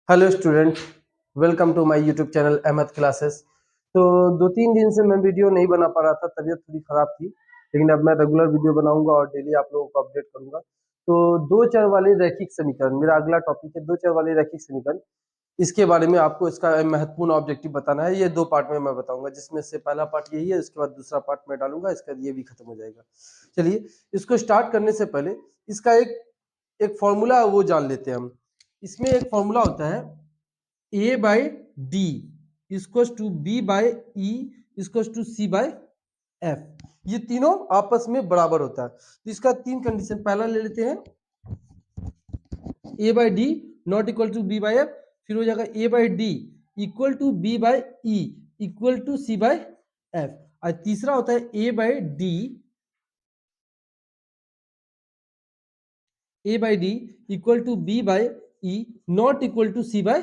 Hello student, welcome to my YouTube channel Ahmad classes. तो 2-3 दिन से मैं वीडियो नहीं बना पा रहा था, तबीयत थोड़ी ख़राब थी, लेकिन अब मैं रेगुलर वीडियो बनाऊंगा और डेली आप लोगों को अपडेट करूंगा। तो दो चर वाले रैखिक समीकरण मेरा अगला टॉपिक है। दो चर वाले रैखिक समीकरण, इसके बारे में आपको इसका महत्वपूर्ण ऑब्जेक्टिव बताना है। ये 2 पार्ट में मैं बताऊंगा, जिसमें से पहला पार्ट यही है, इसके बाद दूसरा पार्ट में डालूंगा, इसका ये भी खत्म हो जाएगा। चलिए, इसको स्टार्ट करने से पहले इसका एक एक फॉर्मूला वो जान लेते हैं हम। इसमें एक फॉर्मूला होता है a by d equals to b by e equals to c by f। ये तीनों आपस में बराबर होता है। तो इसका 3 कंडीशन पहला ले लेते हैं, a by D not equal to b by f। फिर हो जाएगा a by D equal to b by E equal to c by f। और तीसरा होता है a by D equal to b by e not equal to c by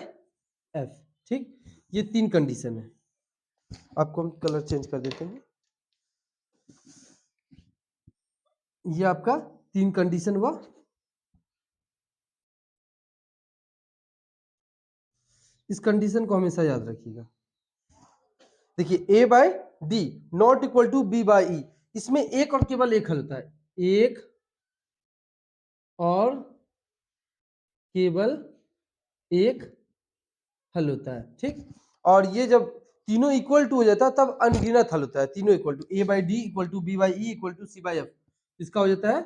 f। ठीक, ये 3 condition है। आपको हम कलर चेंज कर देते हैं। ये आपका 3 कंडीशन हुआ। इस कंडीशन को हमेशा याद रखिएगा। देखिए, a by D not equal to b by E, इसमें एक और केवल एक हल होता है, एक और केवल एक हल होता है। ठीक, और ये जब तीनों इक्वल टू हो जाता है तब अनगिनत हल होता है। तीनों equal to, a by D equal to b by E equal to c by f, इसका हो जाता है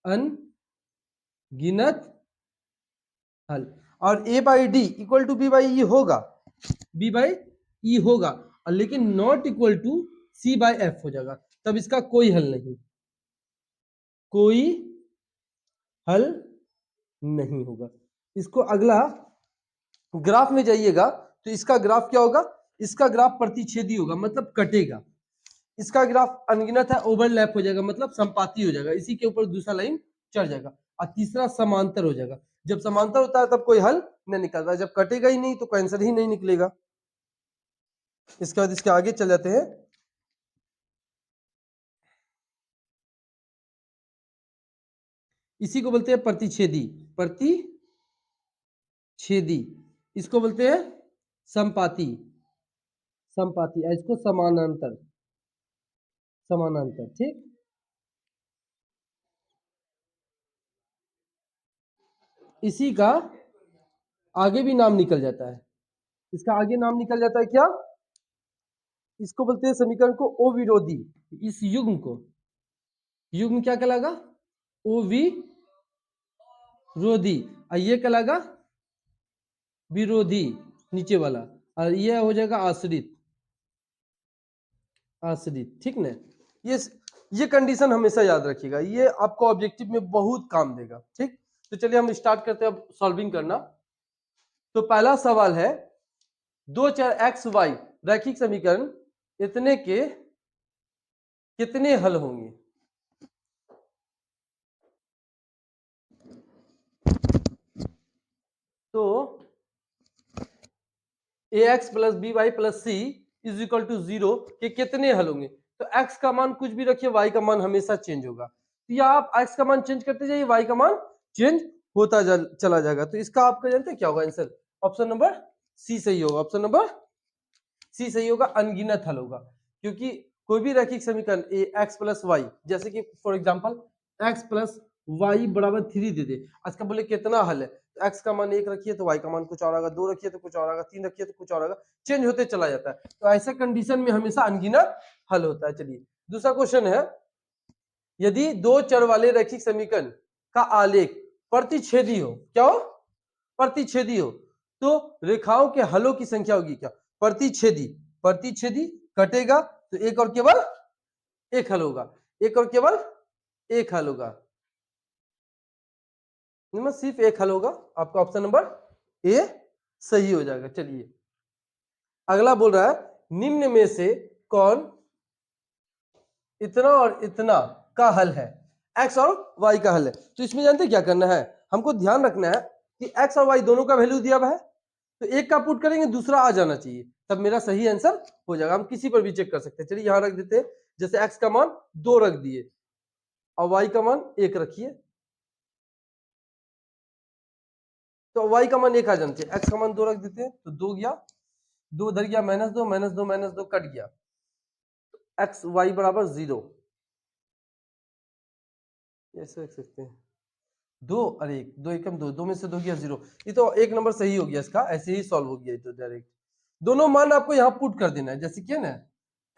अनगिनत हल। और a by D equal to b by E होगा, b बाई ई होगा, और लेकिन not equal to c by f हो जाएगा, तब इसका कोई हल नहीं, कोई हल नहीं होगा। इसको अगला ग्राफ में जाइएगा तो इसका ग्राफ क्या होगा, इसका ग्राफ प्रतिच्छेदी होगा, मतलब कटेगा। इसका ग्राफ अनगिनत है, ओवरलैप हो जाएगा, मतलब संपाती हो जाएगा, इसी के ऊपर दूसरा लाइन चढ़ जाएगा। और तीसरा समांतर हो जाएगा। जब समांतर होता है तब कोई हल नहीं निकलता, जब कटेगा ही नहीं तो कोई आंसर ही नहीं निकलेगा। इसके बाद इसके आगे चल जाते हैं। इसी को बोलते हैं प्रतिच्छेदी, प्रतिच्छेदी। इसको बोलते हैं संपाती, संपाती, इसको समानांतर, समानांतर। ठीक, इसी का आगे भी नाम निकल जाता है। इसका आगे नाम निकल जाता है क्या, इसको बोलते हैं समीकरण को अविरोधी। इस युग्म को, युग्म क्या कहलाएगा, अविरोधी। और ये कहलाएगा विरोधी, नीचे वाला। और ये हो जाएगा आश्रित, आश्रित। ठीक ना, ये कंडीशन हमेशा याद रखिएगा, ये आपको ऑब्जेक्टिव में बहुत काम देगा। ठीक, तो चलिए हम स्टार्ट करते हैं अब सॉल्विंग करना। तो पहला सवाल है, दो चर एक्स वाई रैखिक समीकरण इतने के कितने हल होंगे। तो A X plus B Y plus C is equal to 0 के कितने हल होंगे। तो x का मान कुछ भी रखिए, y का मान हमेशा चेंज होगा। तो या आप x का मान चेंज करते जाइए, y का मान चेंज होता चला जाएगा। तो इसका आपका जानते हैं क्या होगा आंसर, ऑप्शन नंबर सी सही होगा। ऑप्शन नंबर सी सही होगा, अनगिनत हल होगा। क्योंकि कोई भी रैखिक समीकरण ए एक्स प्लस वाई, जैसे कि for example x plus y बराबर 3 दे दे, आज का बोले कितना हल है, तो एक्स का मान 1 रखिए तो वाई का मान कुछ और आएगा, 2 रखिए तो कुछ और आएगा, 3 रखिए तो कुछ और आएगा, चेंज होते चला जाता है। तो ऐसे कंडीशन में हमेशा अनगिनत हल होता है। चलिए, दूसरा क्वेश्चन है, यदि दो चर वाले रैखिक समीकरण का आलेख प्रतिच्छेदी हो, क्या हो, प्रतिच्छेदी हो, तो रेखाओं के हलों की संख्या होगी क्या, प्रतिच्छेदी, प्रतिच्छेदी कटेगा तो एक और केवल एक हल होगा, एक और केवल एक हल होगा, सिर्फ एक हल होगा। आपका ऑप्शन नंबर ए सही हो जाएगा। चलिए, अगला बोल रहा है, निम्न में से कौन इतना और इतना का हल है, एक्स और वाई का हल है। तो इसमें जानते क्या करना है, हमको ध्यान रखना है कि एक्स और वाई दोनों का वैल्यू दिया हुआ है, तो एक का पुट करेंगे दूसरा आ जाना चाहिए, तब मेरा सही आंसर हो जाएगा। हम किसी पर भी चेक कर सकते हैं। चलिए यहां रख देते हैं, जैसे एक्स का मान 2 रख दिए और वाई का मान 1 रखिए, तो y का मान 1 आ जाना चाहिए, x का मान 2 रख देते हैं तो 2 गया, 2 उधर गया, -2 -2 -2 कट गया, x y बराबर 0, ऐसे रख सकते हैं 2, अरे 2 एकम 2, 2 में से 2 गया 0, ये तो एक नंबर सही हो गया इसका, ऐसे ही सॉल्व हो गया ये तो डायरेक्ट। दोनों मान आपको यहाँ पुट कर देना है, जैसे कि ना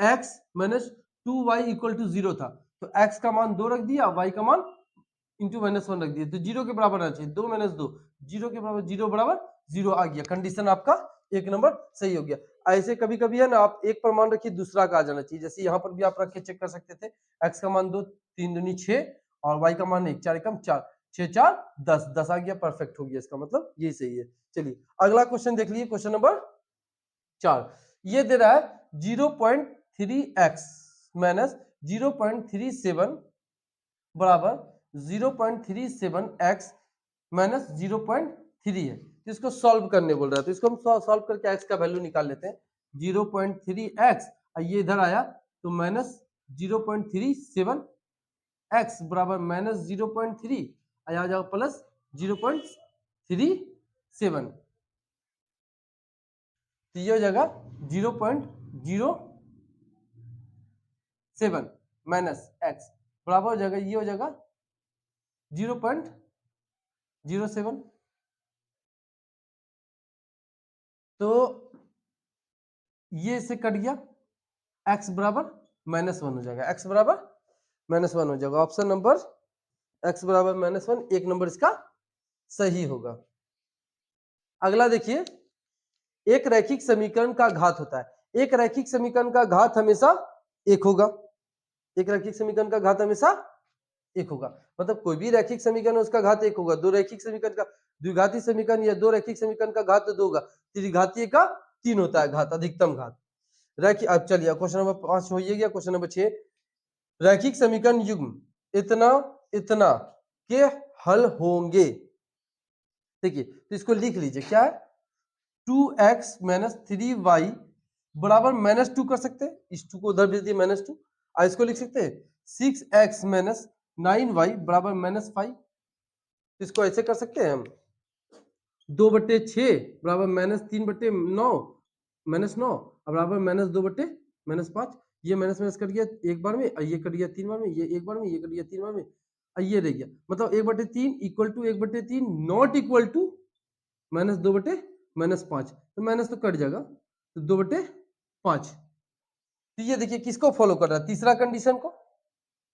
x minus 2y equal to 0 था, तो x का मान 2 रख दिया, y का मान इंटू -1 रख दिया, तो 0 के बराबर आना चाहिए, 2 - 2 0 के बराबर, 0 बराबर 0 आ गया, कंडीशन आपका एक नंबर सही हो गया। ऐसे कभी कभी है ना, आप एक पर मान रखिए, दूसरा का आ जाना चाहिए, जैसे यहाँ पर भी आप रख के चेक कर सकते थे, x का मान 2, 3 दूनी 6 और y का मान 1, 4 एकम 4, 6 4 10, 10 आ गया, परफेक्ट हो गया, इसका मतलब ये सही है। चलिए अगला क्वेश्चन देख लीजिए, क्वेश्चन नंबर 4, ये दे रहा है 0.3x माइनस 0.37 बराबर 0.37x माइनस 0.3 है, तो इसको सॉल्व करने बोल रहा है, तो इसको हम सॉल्व करके x का वैल्यू निकाल लेते हैं, 0.3x ये इधर आया तो माइनस 0.37x बराबर माइनस 0.3 आ जाएगा प्लस 0.37, तो ये हो जाएगा 0.07 माइनस x बराबर हो जाएगा, ये हो जाएगा 0.07, तो ये से कट गया, x बराबर -1 हो जाएगा, x बराबर -1 हो जाएगा, ऑप्शन नंबर x बराबर -1 एक नंबर इसका सही होगा। अगला देखिए, एक रैखिक समीकरण का घात होता है, एक रैखिक समीकरण का घात हमेशा एक होगा, एक रैखिक समीकरण का घात हमेशा एक होगा, मतलब कोई भी रैखिक समीकरण उसका घात एक होगा, दो रैखिक समीकरण का द्विघाती समीकरण या दो रैखिक समीकरण का घात तो 2 होगा, त्रिघातीय का 3 होता है घात, अधिकतम घात रैखिक। अब चलिए क्वेश्चन नंबर 5 हो ही गया, क्वेश्चन नंबर 6, रैखिक समीकरण युग्म इतना इतना के हल होंगे, देखिए तो इसको लिख लीजिए, क्या है 2x माइनस 3y बराबर -2 कर सकते हैं, इस 2 को उधर भेज दिए -2, और इसको लिख सकते हैं 6x माइनस 9y बराबर -5, इसको ऐसे कर सकते हैं हम 2/6 बराबर -3/9 -9 बराबर -2/-5, ये माइनस माइनस कट गया एक बार में, ये कट गया 3 बार में, ये एक बार में, ये कट गया 3 बार में, ये रह गया, मतलब 1/3 equal to 1/3 not equal to -2/-5, तो माइनस तो कट जाएगा, तो 2/5, तो ये देखिए किसको फॉलो कर रहा है, तीसरा कंडीशन को,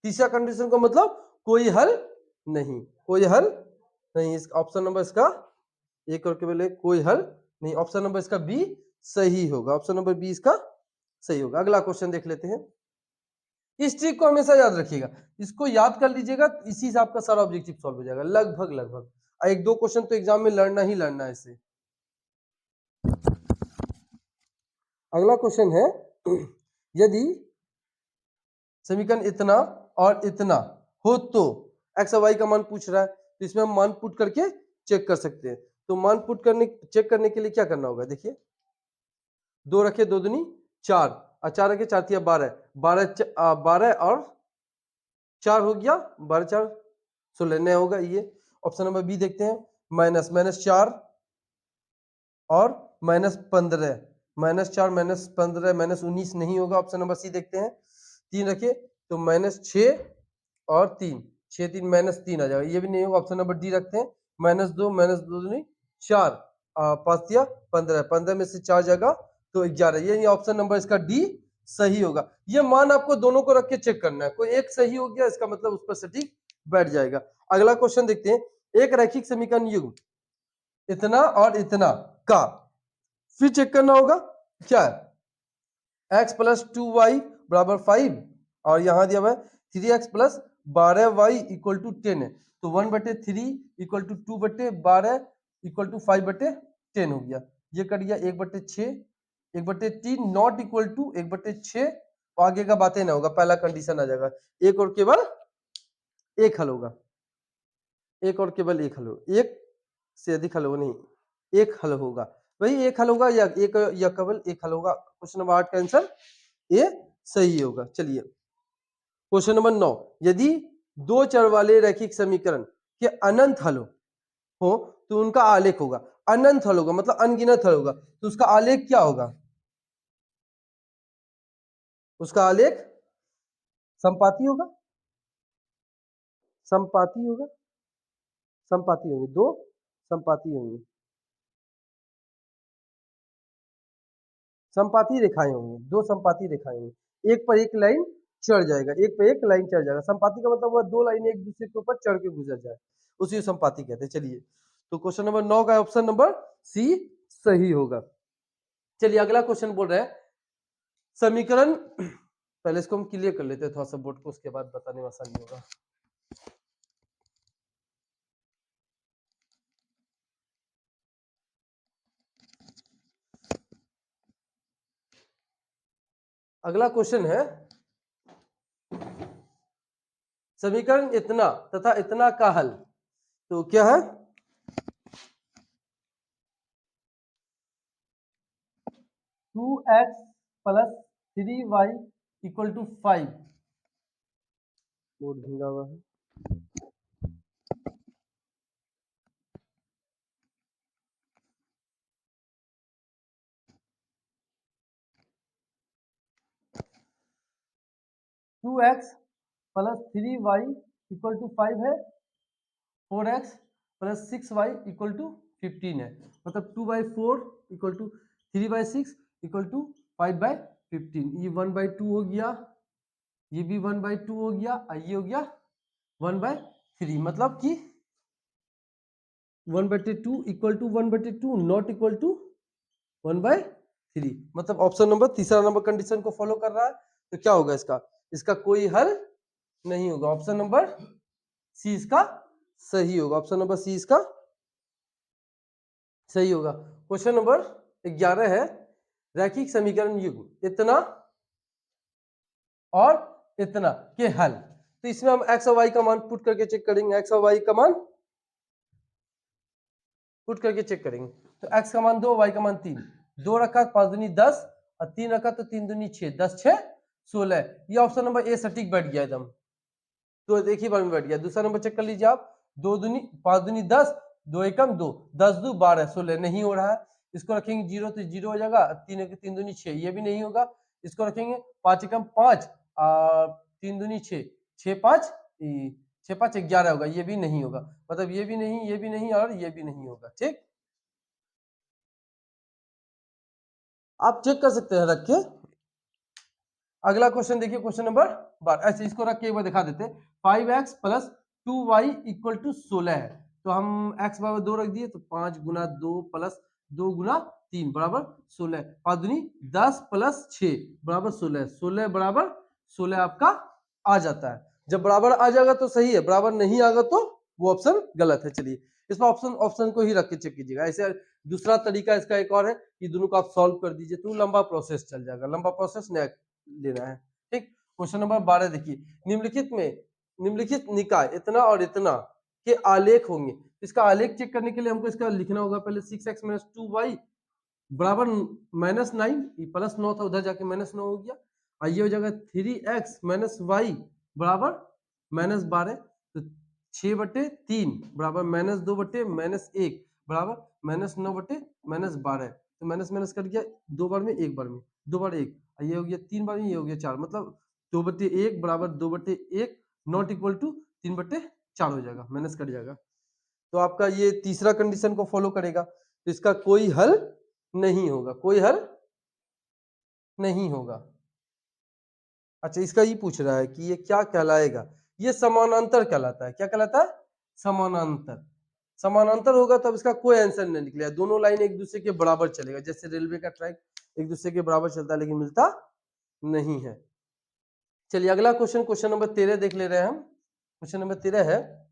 तीसरा कंडीशन को, मतलब कोई हल नहीं, कोई हल नहीं, इस ऑप्शन नंबर इसका एक और केवल एक, कोई हल नहीं, ऑप्शन नंबर इसका बी सही होगा, ऑप्शन नंबर बी इसका सही होगा। अगला क्वेश्चन देख लेते हैं, इस ट्रिक को हमेशा याद रखिएगा, इसको याद कर लीजिएगा, इसी से आपका सारा ऑब्जेक्टिव सॉल्व हो जाएगा, लगभग लगभग, एक दो क्वेश्चन तो एग्जाम में लड़ना ही लड़ना है इससे। अगला क्वेश्चन है, यदि समीकरण इतना और इतना हो तो एक्स और वाई का मान पूछ रहा है, तो इसमें हम मान पुट करके चेक कर सकते हैं, तो मान पुट करने चेक करने के लिए क्या करना होगा, देखिए 2 रखे 2 दूनी 4 और 4 रखे 4 तिया 12, 12 और 4 हो गया 12 4 16 नया होगा, ये ऑप्शन नंबर बी देखते हैं, माइनस -4 और -15, -4 -15 -19 नहीं होगा, ऑप्शन नंबर सी देखते हैं, 3 रखे तो -6 और 3, 6 3 -3 आ जाएगा, ये भी नहीं होगा, ऑप्शन नंबर डी रखते हैं, -2 -2 नहीं 4 5 दिया 15, 15 में से 4 जाएगा तो 11, ये ऑप्शन नंबर इसका डी सही होगा। ये मान आपको दोनों को रख के चेक करना है, कोई एक सही हो गया इसका मतलब उस पर सटीक बैठ जाएगा। अगला क्वेश्चन देखते हैं, एक रैखिक समीकरण युग्म इतना और इतना का फिर चेक करना होगा, क्या है x प्लस 2y बराबर 5 और यहां दिया हुआ है 3x plus 12y equal to 10 है, तो 1/3 इक्वल टू 2/12 इक्वल टू 5/10 हो गया, ये कट गया 1/6, 1/3 नॉट इक्वल टू 1/6, आगे का बातें ना होगा, पहला कंडीशन आ जाएगा, एक और केवल एक हल होगा, एक और केवल एक हल होगा, एक से अधिक हल होगा नहीं, एक हल होगा, वही एक हल होगा या एक या केवल एक हल होगा, क्वेश्चन नंबर 8 का आंसर ए सही होगा। चलिए क्वेश्चन नंबर 9, यदि दो चर वाले रैखिक समीकरण के अनंत हल हो तो उनका आलेख होगा। अनंत हल होगा मतलब अनगिनत हल होगा, तो उसका आलेख क्या होगा? उसका आलेख संपाती होगा, संपाती होगा, संपाती होंगे, दो संपाती होंगे, संपाती रेखाएं होंगी, दो संपाती रेखाएं होंगी, एक पर एक लाइन चढ़ जाएगा, एक पर एक लाइन चढ़ जाएगा। संपाती का मतलब वह दो लाइनें एक दूसरे के ऊपर चढ़ के गुजर जाए, उसी को संपाती कहते हैं। चलिए, तो क्वेश्चन नंबर 9 का ऑप्शन नंबर सी सही होगा। चलिए अगला क्वेश्चन बोल रहे हैं समीकरण, पहले इसको हम क्लियर कर लेते हैं थोड़ा सा बोर्ड को, उसके बाद बताने में आसानी होगा। अगला क्वेश्चन है समीकरण इतना तथा इतना का हल। तो क्या है? 2x plus 3y equal to 5। Board भीगा हुआ है। 2x plus 3y equal to 5 है, 4x plus 6y equal to 15 है, मतलब 2/4 इक्वल टू 3/6 इक्वल टू 5/15। ये 1/2 हो गया, ये भी 1/2 हो गया, ये हो गया 1/3, मतलब कि 1/2 equal to 1/2 not equal to 1/3, मतलब ऑप्शन नंबर तीसरा नंबर कंडीशन को फॉलो कर रहा है। तो क्या होगा इसका? इसका कोई हल नहीं होगा, ऑप्शन नंबर सी इसका सही होगा, ऑप्शन नंबर सी इसका सही होगा। क्वेश्चन नंबर 11 है रैखिक समीकरण युग्म इतना और इतना के हल। तो इसमें हम एक्स और वाई का मान पुट करके चेक करेंगे, एक्स और वाई का मान पुट करके चेक करेंगे। तो एक्स का मान 2, वाई का मान 3, 2 रखा 5 दूनी 10 और 3 रखा तो 3 दूनी 6, 10 6 16। ये ऑप्शन नंबर ए सटीक बैठ गया एकदम, तो एक ही बार में बैठ गया। दूसरा नंबर चेक कर लीजिए आप, 2 दूनी 5 दूनी 10, 2 एकम 2, 10 2 12 16, नहीं हो रहा है। इसको रखेंगे 0 तो 0 हो जाएगा, 3 दूनी 6, ये भी नहीं होगा। इसको रखेंगे 5 एकम 5 और 3 दूनी 6, 6 5 6 5 11 होगा, ये भी नहीं होगा, मतलब ये भी नहीं, ये भी नहीं और ये भी नहीं होगा। ठीक, आप चेक कर सकते हैं रख के। अगला क्वेश्चन देखिए, क्वेश्चन नंबर 12, ऐसे इसको रख के एक बार दिखा देते। 5x plus 2y equal to 16 है, तो हम x बराबर 2 रख दिए, तो 5 गुना 2 प्लस 2 गुना 3 बराबर 16, 5 दूनी 10 प्लस 6 बराबर 16, 16 बराबर 16 आपका आ जाता है। जब बराबर आ जाएगा तो सही है, बराबर नहीं आएगा तो वो ऑप्शन गलत है। चलिए इस पर ऑप्शन ऑप्शन को ही रख के चेक कीजिएगा। ऐसे दूसरा तरीका इसका एक और है कि दोनों को आप सॉल्व कर दीजिए, तो लंबा प्रोसेस चल जाएगा, लंबा प्रोसेस नया लेना है। ठीक, क्वेश्चन नंबर 12 देखिए, निम्नलिखित में निम्नलिखित निकाय इतना और इतना के आलेख होंगे। इसका आलेख चेक करने के लिए हमको इसका लिखना होगा पहले 6x - 2y बराबर -9, प्लस 9 था उधर जाके -9 हो गया, और ये हो जाएगा 3x - y बराबर -12, तो 6/3 बराबर -2/-1 बराबर -9/-12, तो माइनस माइनस कट गया, दो बार में एक बार में, दो बार एक, ये हो गया 3 बार में, ये हो गया 4, मतलब 2/1 बराबर 2/1 नॉट इक्वल टू 3/4 हो जाएगा, माइनस कट जाएगा। तो आपका ये तीसरा कंडीशन को फॉलो करेगा, तो इसका कोई हल नहीं होगा, कोई हल नहीं होगा। अच्छा, इसका ये पूछ रहा है कि ये क्या कहलाएगा? ये समानांतर कहलाता है। क्या कहलाता है? समानांतर। समानांतर होगा तब इसका कोई आंसर नहीं निकलेगा, दोनों लाइन एक दूसरे के बराबर चलेगा, जैसे रेलवे का ट्रैक एक दूसरे के बराबर चलता है लेकिन मिलता नहीं है। चलिए अगला क्वेश्चन, क्वेश्चन नंबर 13 देख ले रहे हैं हम। क्वेश्चन नंबर 13 है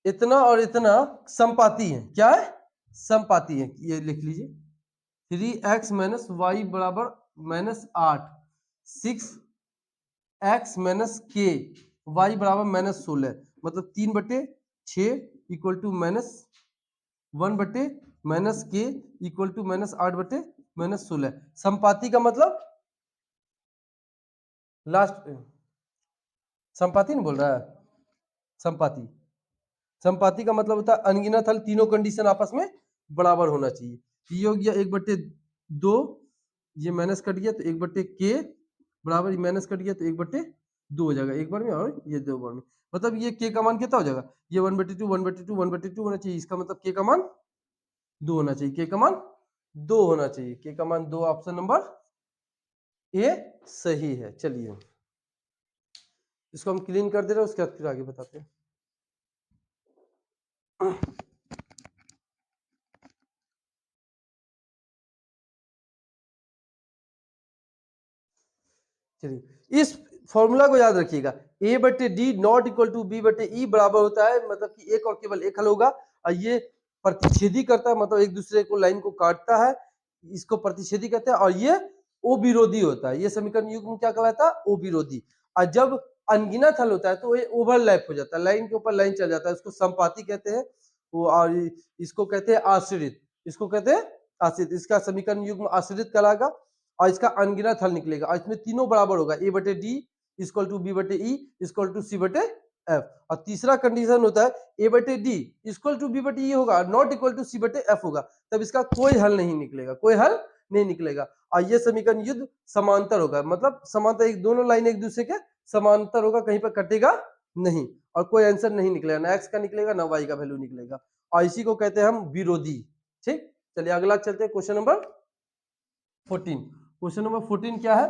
इतना और इतना समपाती है। क्या है? समपाती है, ये लिख लीजिए। 3x - y बराबर -8, 6x - k, y बराबर -16, मतलब 3/6 equal to -1/-k equal to -8/-16। समपाती का मतलब लास्ट, संपाति नहीं बोल रहा है, संपाति, समपाती का मतलब होता है अनगिनत हल, तीनों कंडीशन आपस में बराबर होना चाहिए। ये हो गया 1/2, ये माइनस कट गया तो 1/k बराबर, ये माइनस कट गया तो 1/2 हो जाएगा एक बार में, और ये 2 बार में। मतलब ये k का मान कितना हो जाएगा, ये 1/2 1/2 1/2 होना चाहिए, इसका मतलब k का मान 2 होना चाहिए, k का मान 2 होना चाहिए, k का मान 2, ऑप्शन नंबर ए सही है। चलिए इसको हम क्लीन कर दे रहे हैं, उसके बाद फिर आगे बताते हैं। चलिए इस फॉर्मूला को याद रखिएगा, a/d not equal to b/e बराबर होता है, मतलब कि एक और केवल एक हल होगा, और ये प्रतिच्छेदी करता है, मतलब एक दूसरे को लाइन को काटता है, इसको प्रतिच्छेदी कहते हैं, और ये ओ विरोधी होता है। ये समीकरण युग्म क्या कहलाता है, ओ विरोधी। और जब अनगिनत हल होता है तो ये ओवरलैप हो जाता है, लाइन के ऊपर लाइन चल जाता है, उसको संपाती कहते हैं वो, और इसको कहते हैं आश्रित, इसको कहते हैं आश्रित। इसका समीकरण युग्म आश्रित कहलाएगा, और इसका अनगिनत हल निकलेगा, और इसमें तीनों बराबर होगा, a/d equal to b/e equal to c/f। और तीसरा कंडीशन होता है a/d इक्वल टू b/e होगा, नॉट इक्वल टू c/f होगा, तब इसका कोई हल नहीं निकलेगा, कोई हल नहीं निकलेगा। और ये समीकरण युद्ध समांतर होगा, मतलब समांतर, एक दोनों लाइन एक दूसरे के समांतर होगा, कहीं पर कटेगा नहीं, और कोई आंसर नहीं निकलेगा, ना x का निकलेगा ना y का वैल्यू निकलेगा, और इसी को कहते हैं हम विरोधी। ठीक, चलिए अगला चलते हैं, क्वेश्चन नंबर 14। क्वेश्चन नंबर 14 क्या है,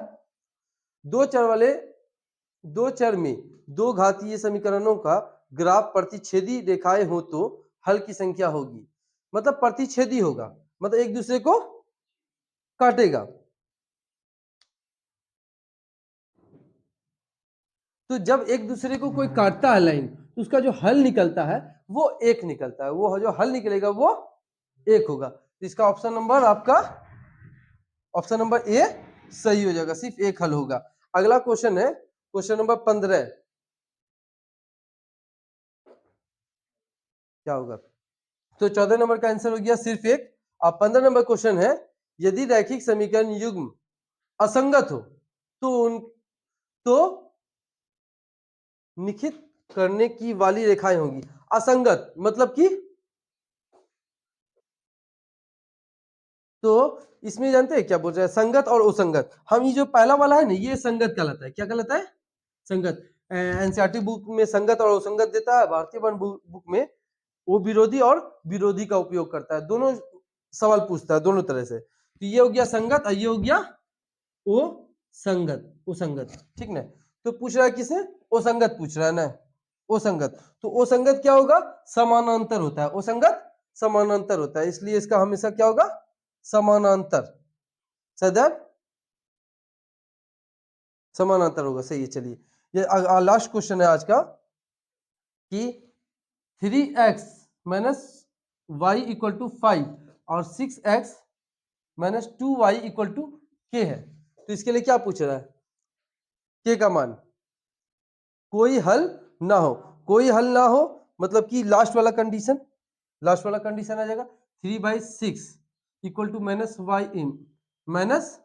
दो चर में दो घातीय समीकरणों का ग्राफ प्रतिच्छेदी रेखाएं हो तो हल की संख्या होगी। मतलब प्रतिच्छेदी होगा, मतलब एक दूसरे को काटेगा। तो जब एक दूसरे को कोई काटता है लाइन, तो उसका जो हल निकलता है वो एक निकलता है, वो जो हल निकलेगा वो एक होगा। तो इसका ऑप्शन नंबर आपका ऑप्शन नंबर ए सही हो जाएगा, सिर्फ एक हल होगा। अगला क्वेश्चन है क्वेश्चन नंबर 15। क्या होगा, तो 14 नंबर का आंसर हो गया सिर्फ एक। अब 15 नंबर क्वेश्चन है, यदि रैखिक समीकरण युग्म असंगत हो तो तो निखित करने की वाली रेखाएं होंगी। असंगत मतलब कि, तो इसमें जानते हैं क्या बोल रहे हैं, संगत और असंगत। हम ये जो पहला वाला है ना, ये संगत कहलाता है, क्या कहलाता है, संगत। एनसीईआरटी बुक में संगत और असंगत देता है, भारतीय वन बुक में वो विरोधी और विरोधी का उपयोग करता है, दोनों सवाल पूछता है दोनों तरह से। तो ये हो गया संगत और ये हो गया ओ संगत, ओ संगत, ठीक ना। तो पूछ रहा है किसे, ओ संगत पूछ रहा है ना, ओ संगत। तो ओ संगत क्या होगा, समानांतर होता है, ओ संगत समानांतर होता है, इसलिए इसका हमेशा क्या होगा, समानांतर, सदैव समानांतर होगा, सही है। चलिए ये लास्ट क्वेश्चन है आज का, कि 3x minus Y equal to 5 और 6x minus 2y equal to k है। तो इसके लिए क्या पूछ रहा है, k का मान कोई हल ना हो, कोई हल ना हो मतलब कि लास्ट वाला कंडीशन, लास्ट वाला कंडीशन आ जाएगा 3/6 equal to minus y in minus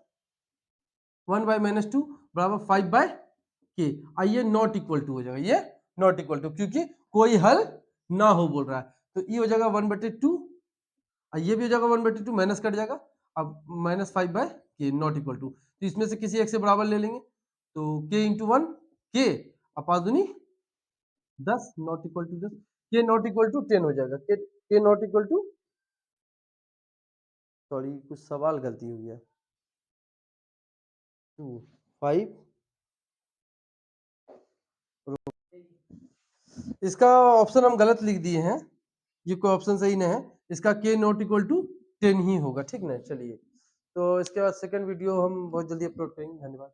1/-2 बराबर 5/k। आइए नॉट इक्वल टू हो जाएगा, ये नॉट इक्वल टू, क्योंकि कोई हल ना हो बोल रहा है, तो ये हो जाएगा 1/2, और ये भी हो जाएगा 1/2, माइनस कट जाएगा, अब minus 5/k not equal to. तो इसमें से किसी एक से बराबर ले लेंगे, तो k इंटू 1 k अपादुनी 10 not equal to 10, k not equal to 10 हो जाएगा, k not equal to, sorry कुछ सवाल गलती हो गया, 2 5, इसका ऑप्शन हम गलत लिख दिए हैं, ये कोई ऑप्शन सही नहीं है, इसका k नॉट इक्वल टू 10 ही होगा, ठीक ना। चलिए तो इसके बाद सेकंड वीडियो हम बहुत जल्दी अपलोड करेंगे, धन्यवाद।